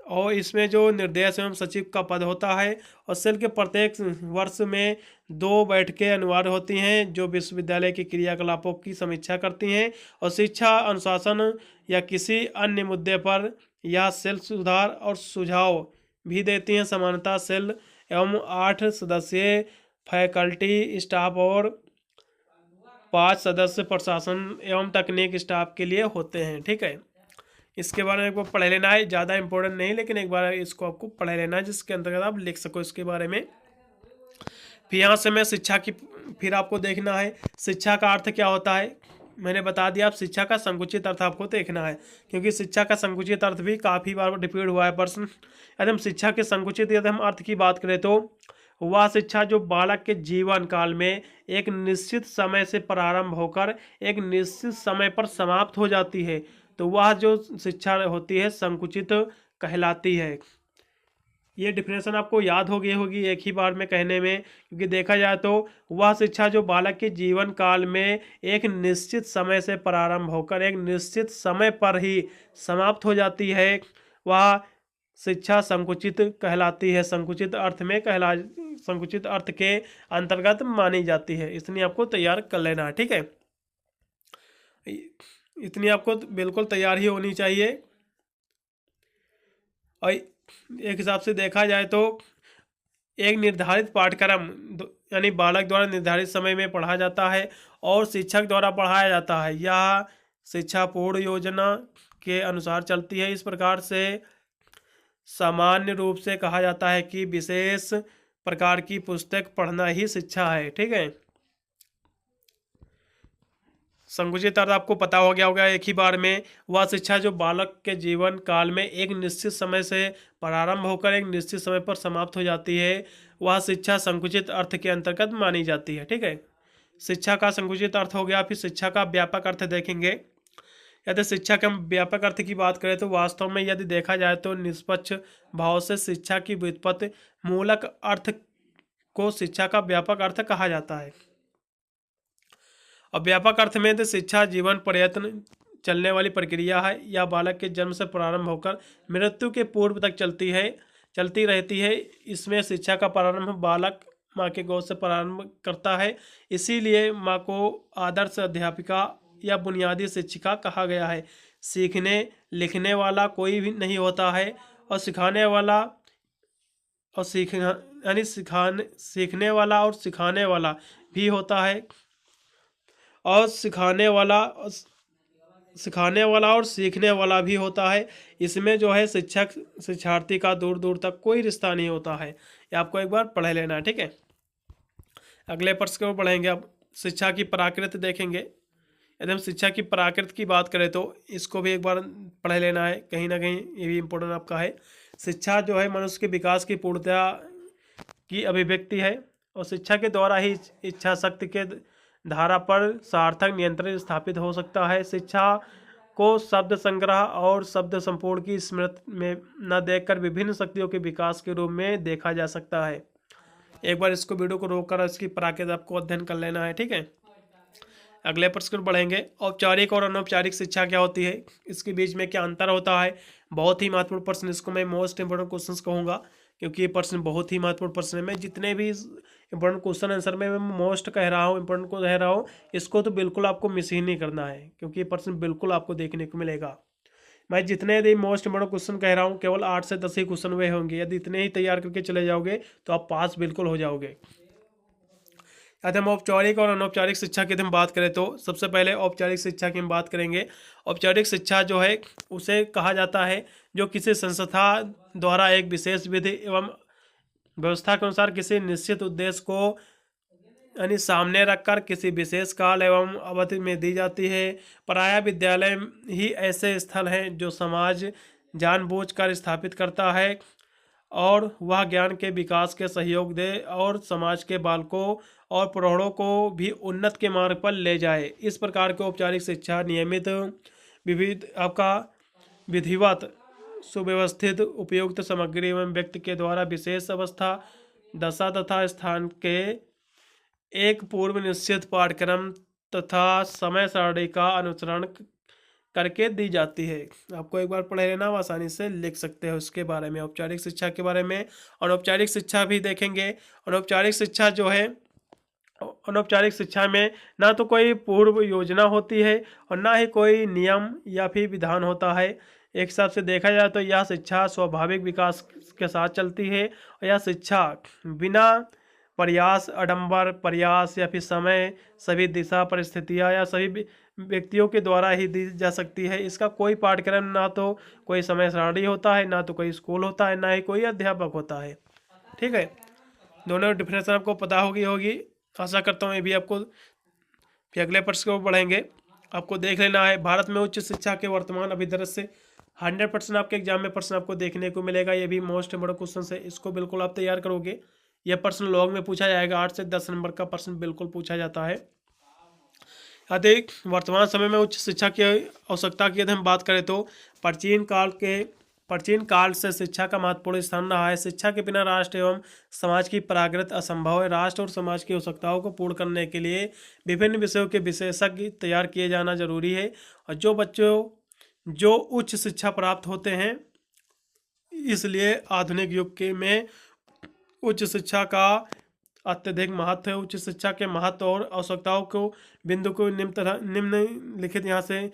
और इसमें जो निर्देश एवं सचिव का पद होता है। और सेल के प्रत्येक वर्ष में 2 बैठकें अनिवार्य होती हैं जो विश्वविद्यालय की क्रियाकलापों की समीक्षा करती हैं और शिक्षा अनुशासन या किसी अन्य मुद्दे पर यह सेल सुधार और सुझाव भी देती हैं। सामान्यतः सेल एवं 8 सदस्यीय फैकल्टी स्टाफ और 5 सदस्य प्रशासन एवं तकनीक स्टाफ के लिए होते हैं, ठीक है। इसके बारे में आपको पढ़ लेना है, ज़्यादा इंपॉर्टेंट नहीं, लेकिन एक बार इसको आपको पढ़ लेना है जिसके अंतर्गत आप लिख सको इसके बारे में। फिर यहाँ से मैं शिक्षा की फिर आपको देखना है शिक्षा का अर्थ क्या होता है। मैंने बता दिया, आप शिक्षा का संकुचित अर्थ आपको देखना है, क्योंकि शिक्षा का संकुचित अर्थ भी काफ़ी बार रिपीट हुआ है प्रश्न। यदि हम शिक्षा के संकुचित यदि हम अर्थ की बात करें तो वह शिक्षा जो बालक के जीवन काल में एक निश्चित समय से प्रारंभ होकर एक निश्चित समय पर समाप्त हो जाती है, तो वह जो शिक्षा होती है संकुचित कहलाती है। ये डिफिनेशन आपको याद हो गई होगी एक ही बार में कहने में, क्योंकि देखा जाए तो वह शिक्षा जो बालक के जीवन काल में एक निश्चित समय से प्रारंभ होकर एक निश्चित समय पर ही समाप्त हो जाती है, वह शिक्षा संकुचित कहलाती है, संकुचित अर्थ के अंतर्गत मानी जाती है। इतनी आपको तैयार कर लेना है, ठीक है। इतनी आपको बिल्कुल तैयार ही होनी चाहिए। और एक हिसाब से देखा जाए तो एक निर्धारित पाठ्यक्रम यानी बालक द्वारा निर्धारित समय में पढ़ा जाता है और शिक्षक द्वारा पढ़ाया जाता है। यह शिक्षा पूर्ण योजना के अनुसार चलती है। इस प्रकार से सामान्य रूप से कहा जाता है कि विशेष प्रकार की पुस्तक पढ़ना ही शिक्षा है, ठीक है। संकुचित अर्थ आपको पता हो गया होगा एक ही बार में। वह शिक्षा जो बालक के जीवन काल में एक निश्चित समय से प्रारंभ होकर एक निश्चित समय पर समाप्त हो जाती है, वह शिक्षा संकुचित अर्थ के अंतर्गत मानी जाती है, ठीक है। शिक्षा का संकुचित अर्थ हो गया। फिर शिक्षा का व्यापक अर्थ देखेंगे। यदि शिक्षा के हम व्यापक अर्थ की बात करें तो वास्तव में यदि देखा जाए तो निष्पक्ष भाव से शिक्षा की व्युत्पत्ति मूलक अर्थ को शिक्षा का व्यापक अर्थ कहा जाता है। अब व्यापक अर्थ में तो शिक्षा जीवन पर्यंत चलने वाली प्रक्रिया है। यह बालक के जन्म से प्रारंभ होकर मृत्यु के पूर्व तक चलती रहती है। इसमें शिक्षा का प्रारंभ बालक माँ के गोद से प्रारंभ करता है। इसीलिए माँ को आदर्श अध्यापिका या बुनियादी शिक्षिका कहा गया है। सीखने लिखने वाला कोई भी नहीं होता है और सीखने वाला और सिखाने वाला भी होता है और सिखाने वाला और सीखने वाला भी होता है। इसमें जो है शिक्षक शिक्षार्थी का दूर दूर तक कोई रिश्ता नहीं होता है। ये आपको एक बार पढ़ लेना है, ठीक है। अगले प्रश्न को पढ़ेंगे। अब शिक्षा की प्रकृति देखेंगे। यदि हम शिक्षा की प्रकृति की बात करें तो इसको भी एक बार पढ़ लेना है, कहीं ना कहीं ये भी इम्पोर्टेंट आपका है। शिक्षा जो है मनुष्य के विकास की पूर्णता की अभिव्यक्ति है और शिक्षा के द्वारा ही इच्छा शक्ति के धारा पर सार्थक नियंत्रण स्थापित हो सकता है। शिक्षा को शब्द संग्रह और शब्द संपूर्ण की स्मृति में न देखकर विभिन्न शक्तियों के विकास के रूप में देखा जा सकता है। एक बार इसको वीडियो को रोककर इसकी प्रकृति आपको अध्ययन कर लेना है, ठीक है। अगले प्रश्न बढ़ेंगे। औपचारिक और अनौपचारिक शिक्षा क्या होती है, इसके बीच में क्या अंतर होता है। बहुत ही महत्वपूर्ण प्रश्न, इसको मैं मोस्ट इंपोर्टेंट क्वेश्चंस कहूँगा क्योंकि ये प्रश्न बहुत ही महत्वपूर्ण प्रश्न है। मैं जितने भी इंपॉर्टेंट क्वेश्चन आंसर में मैं मोस्ट कह रहा हूँ, इंपॉर्टेंट को कह रहा हूँ, इसको तो बिल्कुल आपको मिस ही नहीं करना है क्योंकि ये प्रश्न बिल्कुल आपको देखने को मिलेगा। मैं जितने भी मोस्ट इंपॉर्टेंट क्वेश्चन कह रहा हूँ केवल 8 से 10 ही क्वेश्चन वे होंगे। यदि इतने ही तैयार करके चले जाओगे तो आप पास बिल्कुल हो जाओगे। यदि हम औपचारिक और अनौपचारिक शिक्षा की हम बात करें तो सबसे पहले औपचारिक शिक्षा की हम बात करेंगे। औपचारिक शिक्षा जो है उसे कहा जाता है जो किसी संस्था द्वारा एक विशेष विधि एवं व्यवस्था के अनुसार किसी निश्चित उद्देश्य को यानी सामने रखकर किसी विशेष काल एवं अवधि में दी जाती है। प्रायः विद्यालय ही ऐसे स्थल हैं जो समाज जानबूझकर स्थापित करता है और वह ज्ञान के विकास के सहयोग दे और समाज के बालकों और प्रौढ़ों को भी उन्नत के मार्ग पर ले जाए। इस प्रकार की औपचारिक शिक्षा नियमित विधिवत सुव्यवस्थित उपयुक्त सामग्री एवं व्यक्ति के द्वारा विशेष अवस्था दशा तथा स्थान के एक पूर्व निश्चित पाठ्यक्रम तथा समय सारणी का अनुसरण करके दी जाती है। आपको एक बार पढ़ लेना, आसानी से लिख सकते हो इसके बारे में, औपचारिक शिक्षा के बारे में। अनौपचारिक शिक्षा भी देखेंगे। अनौपचारिक शिक्षा जो है, अनौपचारिक शिक्षा में ना तो कोई पूर्व योजना होती है और ना ही कोई नियम या फिर विधान होता है। एक हिसाब से देखा जाए तो यह शिक्षा स्वाभाविक विकास के साथ चलती है और यह शिक्षा बिना प्रयास, आडंबर प्रयास या फिर समय, सभी दिशा परिस्थितियाँ या सभी व्यक्तियों के द्वारा ही दी जा सकती है। इसका कोई पाठ्यक्रम ना तो कोई समय सारणी होता है, ना तो कोई स्कूल होता है, ना ही कोई अध्यापक होता है, ठीक है। दोनों डिफरेंस आपको पता होगी। आशा करता हूँ ये भी आपको। फिर अगले प्रश्न को बढ़ेंगे। आपको देख लेना है भारत में उच्च शिक्षा के वर्तमान अभिदृश्य से 100% आपके एग्जाम में प्रश्न आपको देखने को मिलेगा। ये भी मोस्ट इम्पोर्टेंट क्वेश्चन है, इसको बिल्कुल आप तैयार करोगे। यह प्रश्न लॉग में पूछा जाएगा। 8 से 10 नंबर का प्रश्न बिल्कुल पूछा जाता है। यदि वर्तमान समय में उच्च शिक्षा की आवश्यकता की यदि हम बात करें तो प्राचीन काल से शिक्षा का महत्वपूर्ण स्थान रहा है। शिक्षा के बिना राष्ट्र एवं समाज की प्रगति असंभव है। राष्ट्र और समाज की आवश्यकताओं को पूर्ण करने के लिए विभिन्न विषयों के विशेषज्ञ तैयार किए जाना जरूरी है। और जो बच्चों जो उच्च शिक्षा प्राप्त होते हैं इसलिए आधुनिक युग के में उच्च शिक्षा का अत्यधिक महत्व है। उच्च शिक्षा के महत्व और आवश्यकताओं को बिंदु को निम्नलिखित यहाँ से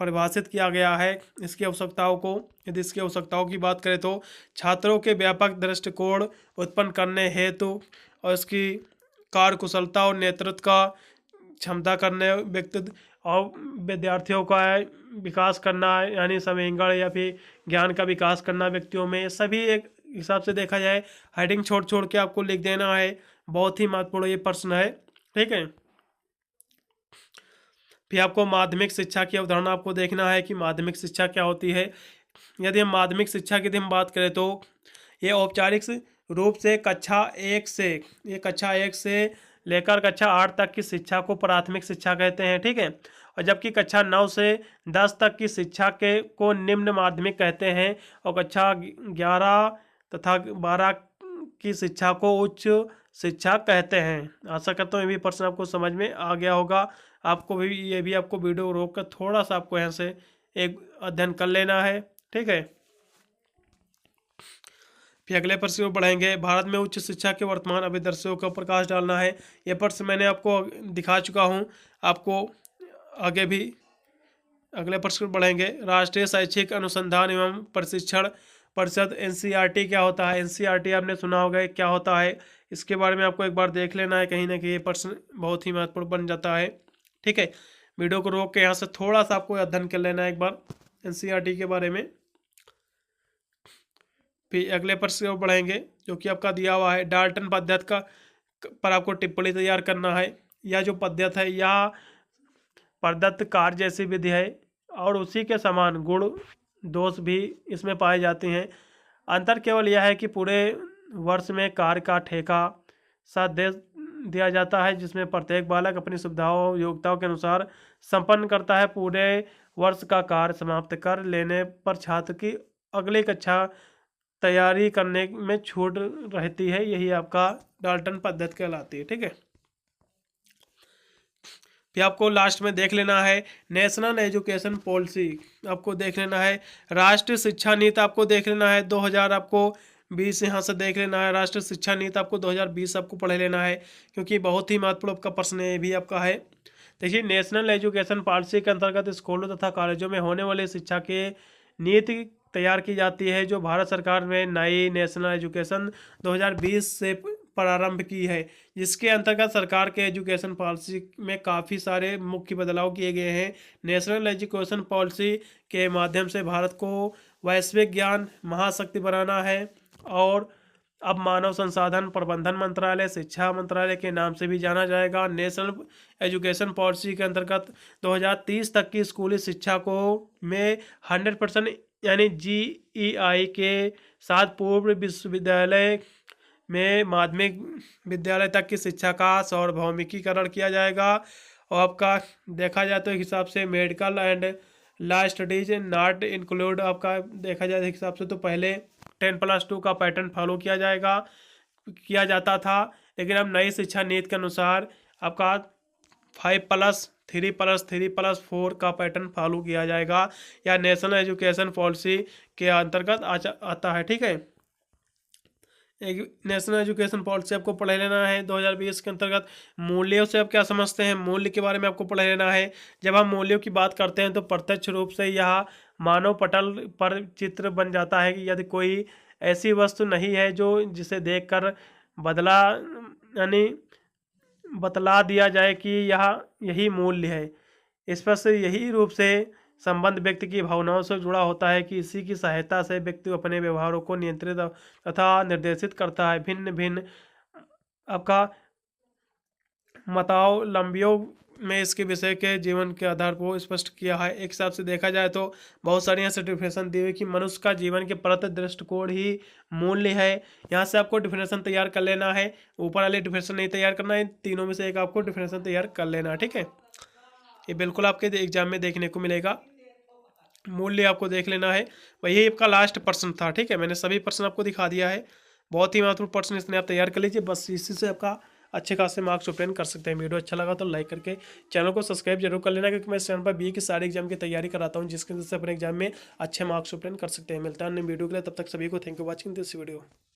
परिभाषित किया गया है। इसकी आवश्यकताओं को, यदि इसकी आवश्यकताओं की बात करें तो छात्रों के व्यापक दृष्टिकोण उत्पन्न करने हेतु और इसकी कार्यकुशलता और नेतृत्व का क्षमता करने, व्यक्तित्व और विद्यार्थियों का विकास करना, यानी समेंगण या फिर ज्ञान का विकास करना व्यक्तियों में, सभी एक हिसाब से देखा जाए हेडिंग छोड़ छोड़ के आपको लिख देना है। बहुत ही महत्वपूर्ण ये प्रश्न है, ठीक है। फिर आपको माध्यमिक शिक्षा की अवधारणा आपको देखना है कि माध्यमिक शिक्षा क्या होती है। यदि हम माध्यमिक शिक्षा की बात करें तो ये औपचारिक रूप से कक्षा 1 से लेकर कक्षा 8 तक की शिक्षा को प्राथमिक शिक्षा कहते हैं, ठीक है। और जबकि कक्षा 9 से 10 तक की शिक्षा को निम्न माध्यमिक कहते हैं और कक्षा 11 तथा 12 की शिक्षा को उच्च शिक्षा कहते हैं। आशा करता हूँ ये भी प्रश्न आपको समझ में आ गया होगा। आपको भी ये भी आपको वीडियो रोक कर थोड़ा सा आपको यहाँ से एक अध्ययन कर लेना है, ठीक है। फिर अगले प्रश्न को बढ़ाएंगे। भारत में उच्च शिक्षा के वर्तमान अभिदर्शों का प्रकाश डालना है। यह प्रश्न मैंने आपको दिखा चुका हूँ, आपको आगे भी अगले प्रश्न को बढ़ाएंगे। राष्ट्रीय शैक्षिक अनुसंधान एवं प्रशिक्षण परिषद NCERT क्या होता है। NCERT आपने सुना होगा क्या होता है, इसके बारे में आपको एक बार देख लेना है। कहीं ना कहीं ये प्रश्न बहुत ही महत्वपूर्ण बन जाता है, ठीक है। वीडियो को रोक के यहाँ से थोड़ा सा आपको अध्ययन कर लेना है एक बार NCERT के बारे में। फिर अगले प्रश्न को बढ़ेंगे जो कि आपका दिया हुआ है। डाल्टन पद्धति का पर आपको टिप्पणी तैयार करना है। यह जो पद्धति है यह प्रदत्त कार्य जैसी विधि है और उसी के समान गुण दोष भी इसमें पाए जाते हैं। अंतर केवल यह है कि पूरे वर्ष में कार्य का ठेका साथ दे दिया जाता है, जिसमें प्रत्येक बालक अपनी सुविधाओं योग्यताओं के अनुसार संपन्न करता है। पूरे वर्ष का कार्य समाप्त कर लेने पर छात्र की अगली कक्षा तैयारी करने में छूट रहती है। यही आपका डाल्टन पद्धति कहलाती है, ठीक है। फिर आपको लास्ट में देख लेना है नेशनल एजुकेशन पॉलिसी, आपको देख लेना है। राष्ट्रीय शिक्षा नीति आपको देख लेना है 2000 आपको 20 यहाँ से देख लेना है। राष्ट्रीय शिक्षा नीति आपको 2020 आपको पढ़ लेना है, क्योंकि बहुत ही महत्वपूर्ण आपका प्रश्न ये भी आपका है। देखिए, नेशनल एजुकेशन पॉलिसी के अंतर्गत स्कूलों तथा कॉलेजों में होने वाली शिक्षा के नीति तैयार की जाती है, जो भारत सरकार में नई नेशनल एजुकेशन 2020 से प्रारंभ की है, जिसके अंतर्गत सरकार के एजुकेशन पॉलिसी में काफ़ी सारे मुख्य बदलाव किए गए हैं। नेशनल एजुकेशन पॉलिसी के माध्यम से भारत को वैश्विक ज्ञान महाशक्ति बनाना है और अब मानव संसाधन प्रबंधन मंत्रालय शिक्षा मंत्रालय के नाम से भी जाना जाएगा। नेशनल एजुकेशन पॉलिसी के अंतर्गत 2030 तक की स्कूली शिक्षा को में 100% यानी GEI के साथ पूर्व विश्वविद्यालय में माध्यमिक विद्यालय तक की शिक्षा का सार्वभौमिकीकरण किया जाएगा। और आपका देखा जाए तो एक हिसाब से medical and law studies not include आपका देखा जाए एक हिसाब से तो पहले 10+2 का पैटर्न फॉलो किया जाता था, लेकिन अब नई शिक्षा नीति के अनुसार आपका 5+3+3+4 का पैटर्न फॉलो किया जाएगा, या नेशनल एजुकेशन पॉलिसी के अंतर्गत आता है, ठीक है। नेशनल एजुकेशन पॉलिसी आपको पढ़ लेना है 2020 के अंतर्गत। मूल्यों से आप क्या समझते हैं, मूल्य के बारे में आपको पढ़ लेना है। जब हम मूल्यों की बात करते हैं तो प्रत्यक्ष रूप से यह मानव पटल पर चित्र बन जाता है कि यदि कोई ऐसी वस्तु नहीं है जो जिसे देखकर बतला दिया जाए कि यही मूल्य है। स्पष्ट यही रूप से संबंध व्यक्ति की भावनाओं से जुड़ा होता है कि इसी की सहायता से व्यक्ति अपने व्यवहारों को नियंत्रित तथा निर्देशित करता है। भिन्न भिन्न आपका मतावलंबियों में इसके विषय के जीवन के आधार को स्पष्ट किया है। एक हिसाब से देखा जाए तो बहुत सारी यहाँ से डिफिनेशन दी हुई कि मनुष्य का जीवन के प्रति दृष्टिकोण ही मूल्य है। यहाँ से आपको डिफिनेशन तैयार कर लेना है, ऊपर वाले डिफिनेशन नहीं तैयार करना है, तीनों में से एक आपको डिफिनेशन तैयार कर लेना है, ठीक है। ये बिल्कुल आपके एग्जाम में देखने को मिलेगा। मूल्य आपको देख लेना है, वही आपका लास्ट प्रश्न था, ठीक है। मैंने सभी प्रश्न आपको दिखा दिया है, बहुत ही महत्वपूर्ण प्रश्न इसने आप तैयार कर लीजिए, बस इसी से आपका अच्छे खासे मार्क्स ऑब्टेन कर सकते हैं। वीडियो अच्छा लगा तो लाइक करके चैनल को सब्सक्राइब जरूर कर लेना, क्योंकि मैं इस चैनल पर बीए की सारे एग्जाम की तैयारी कराता हूँ, जिसके वजह से अपने एग्जाम में अच्छे मार्क्स ऑब्टेन कर सकते हैं। मिलता है अन्य वीडियो के लिए, तब तक सभी को thank you watching this video.